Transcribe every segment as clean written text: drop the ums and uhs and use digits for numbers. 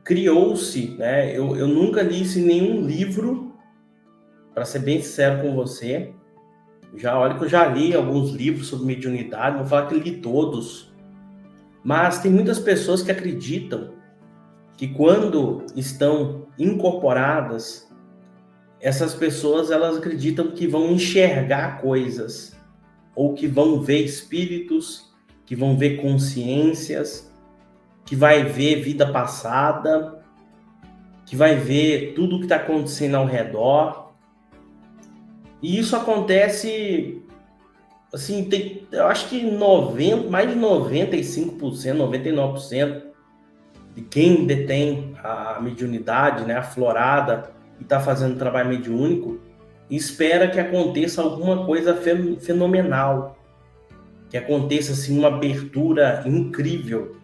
criou-se, né? Eu nunca li isso em nenhum livro, para ser bem sincero com você. Olha que eu já li alguns livros sobre mediunidade, não vou falar que li todos, mas tem muitas pessoas que acreditam que quando estão incorporadas, essas pessoas elas acreditam que vão enxergar coisas, ou que vão ver espíritos, que vão ver consciências, que vai ver vida passada, que vai ver tudo o que está acontecendo ao redor. E isso acontece, assim, eu acho que mais de 95%, 99% de quem detém a mediunidade, né, aflorada, e está fazendo trabalho mediúnico, espera que aconteça alguma coisa fenomenal, que aconteça assim, uma abertura incrível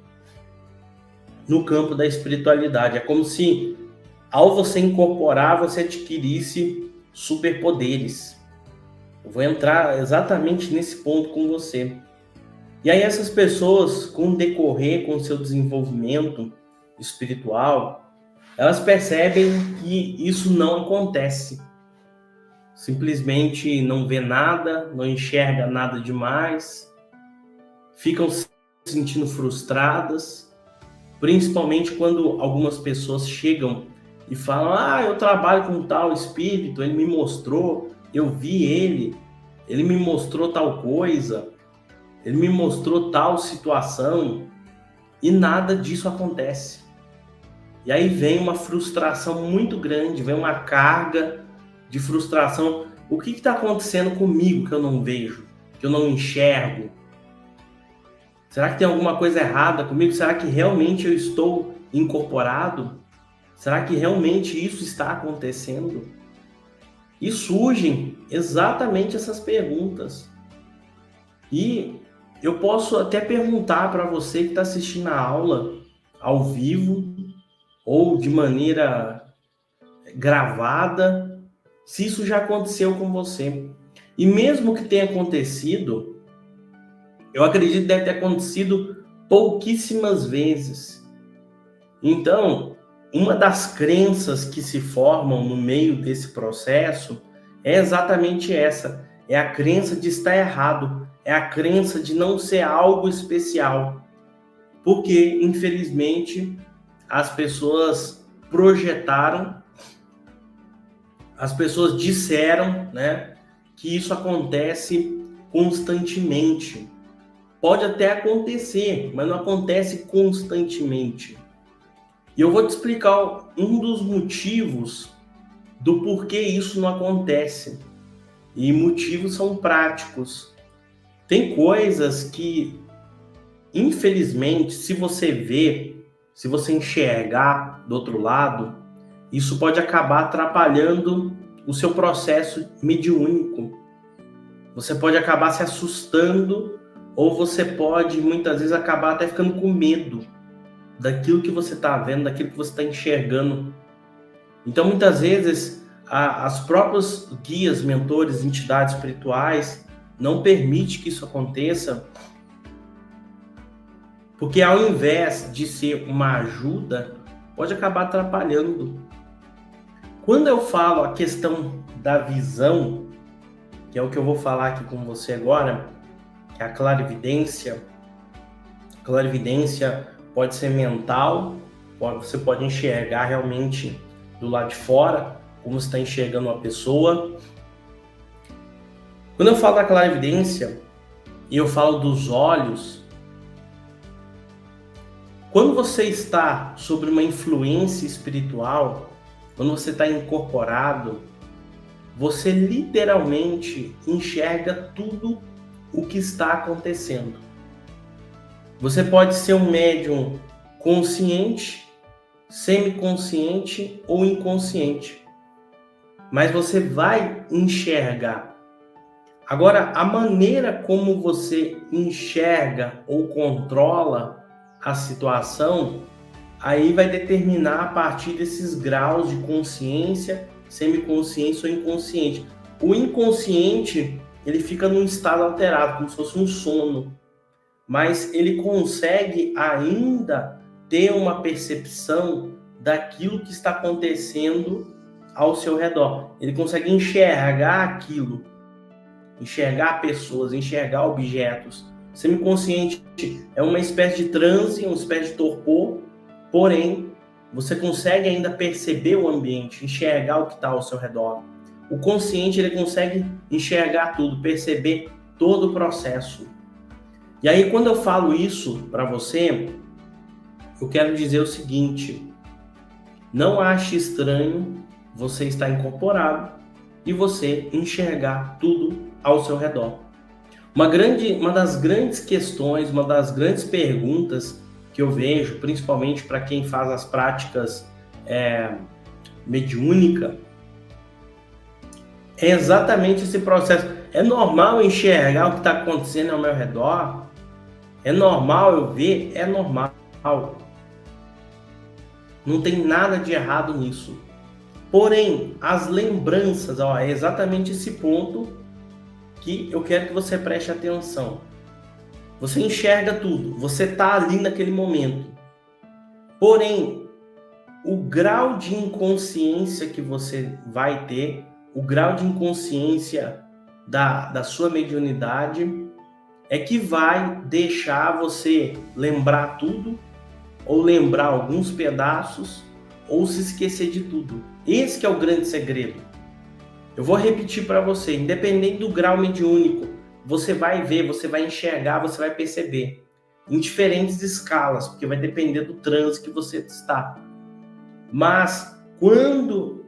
no campo da espiritualidade. É como se, ao você incorporar, você adquirisse superpoderes. Eu vou entrar exatamente nesse ponto com você. E aí essas pessoas, com o decorrer, com o seu desenvolvimento espiritual, elas percebem que isso não acontece. Simplesmente não vê nada, não enxerga nada demais, ficam se sentindo frustradas, principalmente quando algumas pessoas chegam e falam: eu trabalho com tal espírito, ele me mostrou, eu vi ele me mostrou tal coisa, ele me mostrou tal situação, e nada disso acontece. E aí vem uma frustração muito grande, vem uma carga de frustração. O que está acontecendo comigo que eu não vejo, que eu não enxergo? Será que tem alguma coisa errada comigo? Será que realmente eu estou incorporado? Será que realmente isso está acontecendo? E surgem exatamente essas perguntas. E eu posso até perguntar para você que está assistindo a aula ao vivo ou de maneira gravada, se isso já aconteceu com você. E mesmo que tenha acontecido, eu acredito que deve ter acontecido pouquíssimas vezes. Então, uma das crenças que se formam no meio desse processo é exatamente essa. É a crença de estar errado. É a crença de não ser algo especial. Porque, infelizmente, as pessoas projetaram, as pessoas disseram, né, que isso acontece constantemente. Pode até acontecer, mas não acontece constantemente. E eu vou te explicar um dos motivos do porquê isso não acontece. E motivos são práticos. Tem coisas que, infelizmente, se você ver, se você enxergar do outro lado, isso pode acabar atrapalhando o seu processo mediúnico. Você pode acabar se assustando, ou você pode, muitas vezes, acabar até ficando com medo daquilo que você está vendo, daquilo que você está enxergando. Então, muitas vezes, as próprias guias, mentores, entidades espirituais não permitem que isso aconteça, porque ao invés de ser uma ajuda, pode acabar atrapalhando. Quando eu falo a questão da visão, que é o que eu vou falar aqui com você agora, que é a clarividência. Clarividência pode ser mental, você pode enxergar realmente do lado de fora, como você está enxergando uma pessoa. Quando eu falo da clarividência, e eu falo dos olhos, quando você está sob uma influência espiritual, quando você está incorporado, você literalmente enxerga tudo o que está acontecendo. Você pode ser um médium consciente, semiconsciente ou inconsciente, mas você vai enxergar. Agora, a maneira como você enxerga ou controla a situação, aí vai determinar a partir desses graus de consciência, semiconsciência ou inconsciente. O inconsciente, ele fica num estado alterado, como se fosse um sono, mas ele consegue ainda ter uma percepção daquilo que está acontecendo ao seu redor. Ele consegue enxergar aquilo, enxergar pessoas, enxergar objetos. O semiconsciente é uma espécie de transe, uma espécie de torpor, porém, você consegue ainda perceber o ambiente, enxergar o que está ao seu redor. O consciente, ele consegue enxergar tudo, perceber todo o processo. E aí, quando eu falo isso para você, eu quero dizer o seguinte: não ache estranho você estar incorporado e você enxergar tudo ao seu redor. Uma das grandes questões, uma das grandes perguntas que eu vejo, principalmente para quem faz as práticas mediúnica, é exatamente esse processo. É normal enxergar o que está acontecendo ao meu redor? É normal eu ver? É normal. Não tem nada de errado nisso. Porém, as lembranças, é exatamente esse ponto que eu quero que você preste atenção. Você enxerga tudo, você está ali naquele momento. Porém, o grau de inconsciência que você vai ter, o grau de inconsciência da sua mediunidade, é que vai deixar você lembrar tudo, ou lembrar alguns pedaços, ou se esquecer de tudo. Esse que é o grande segredo. Eu vou repetir para você, independente do grau mediúnico, você vai ver, você vai enxergar, você vai perceber, em diferentes escalas, porque vai depender do transe que você está. Mas, quando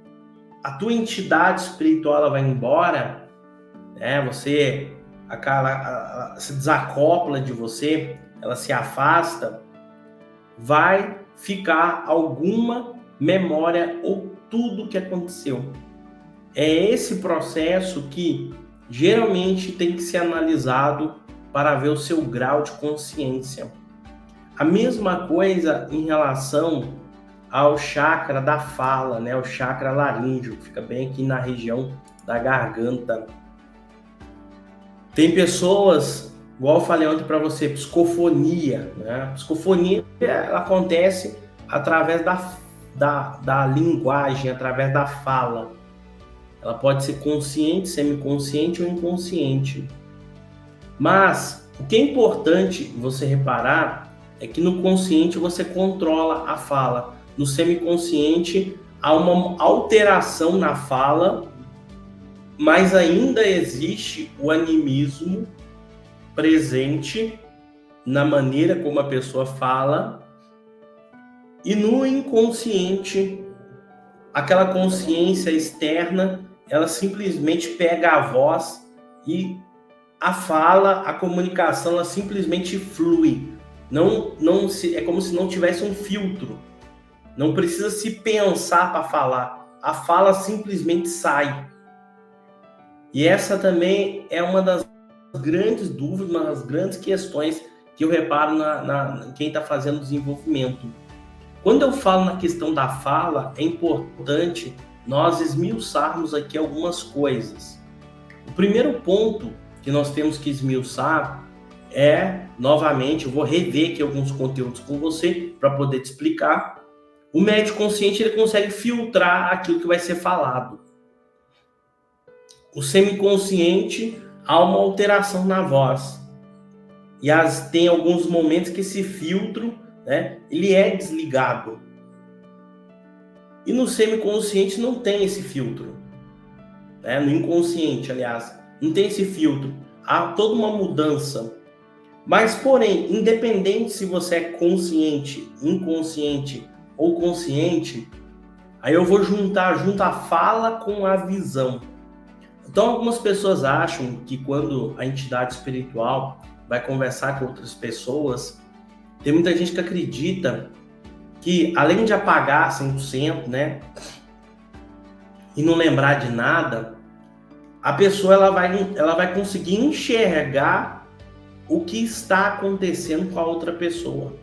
a tua entidade espiritual ela vai embora, você se desacopla de você, ela se afasta, vai ficar alguma memória ou tudo que aconteceu. É esse processo que geralmente tem que ser analisado para ver o seu grau de consciência. A mesma coisa em relação ao chakra da fala, o chakra laríngeo, que fica bem aqui na região da garganta. Tem pessoas, igual eu falei ontem para você, psicofonia. Psicofonia ela acontece através da linguagem, através da fala. Ela pode ser consciente, semiconsciente ou inconsciente. Mas o que é importante você reparar é que no consciente você controla a fala. No semiconsciente há uma alteração na fala, mas ainda existe o animismo presente na maneira como a pessoa fala. E no inconsciente, aquela consciência externa, ela simplesmente pega a voz e a fala, a comunicação, ela simplesmente flui. É como se não tivesse um filtro. Não precisa se pensar para falar. A fala simplesmente sai. E essa também é uma das grandes dúvidas, uma das grandes questões que eu reparo em quem está fazendo desenvolvimento. Quando eu falo na questão da fala, é importante nós esmiuçarmos aqui algumas coisas. O primeiro ponto que nós temos que esmiuçar novamente, eu vou rever aqui alguns conteúdos com você para poder te explicar. O médium consciente ele consegue filtrar aquilo que vai ser falado. O semiconsciente, há uma alteração na voz. E tem alguns momentos que esse filtro, ele é desligado. E no semiconsciente não tem esse filtro. No inconsciente, aliás, não tem esse filtro. Há toda uma mudança. Mas, porém, independente se você é consciente, inconsciente ou consciente, aí eu vou juntar a fala com a visão. Então, algumas pessoas acham que quando a entidade espiritual vai conversar com outras pessoas, tem muita gente que acredita que, além de apagar 100%, e não lembrar de nada, a pessoa ela vai conseguir enxergar o que está acontecendo com a outra pessoa.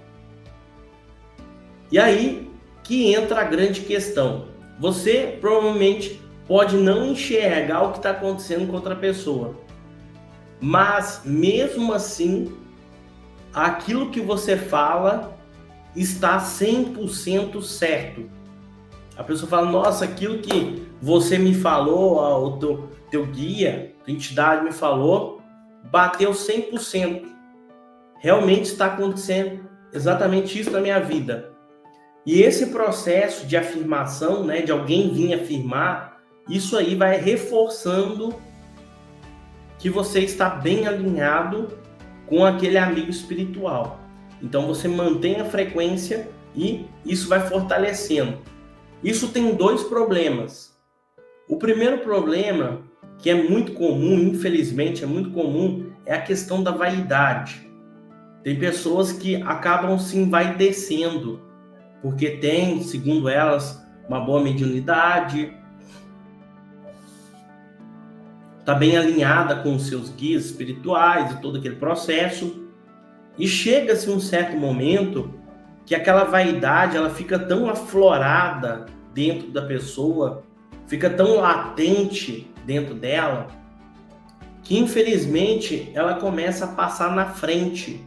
E aí que entra a grande questão. Você provavelmente pode não enxergar o que está acontecendo com outra pessoa, mas mesmo assim, aquilo que você fala está 100% certo. A pessoa fala, nossa, aquilo que você me falou, o teu guia, tua entidade me falou, bateu 100%. Realmente está acontecendo exatamente isso na minha vida. E esse processo de afirmação, né, de alguém vir afirmar, isso aí vai reforçando que você está bem alinhado com aquele amigo espiritual. Então você mantém a frequência e isso vai fortalecendo. Isso tem dois problemas. O primeiro problema, que é muito comum, infelizmente é muito comum, é a questão da vaidade. Tem pessoas que acabam se envaidecendo, porque tem, segundo elas, uma boa mediunidade, está bem alinhada com os seus guias espirituais e todo aquele processo. E chega-se um certo momento que aquela vaidade ela fica tão aflorada dentro da pessoa, fica tão latente dentro dela, que infelizmente ela começa a passar na frente,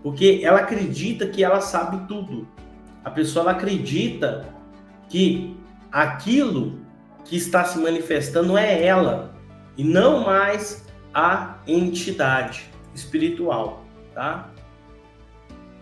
porque ela acredita que ela sabe tudo. A pessoa ela acredita que aquilo que está se manifestando é ela e não mais a entidade espiritual, tá?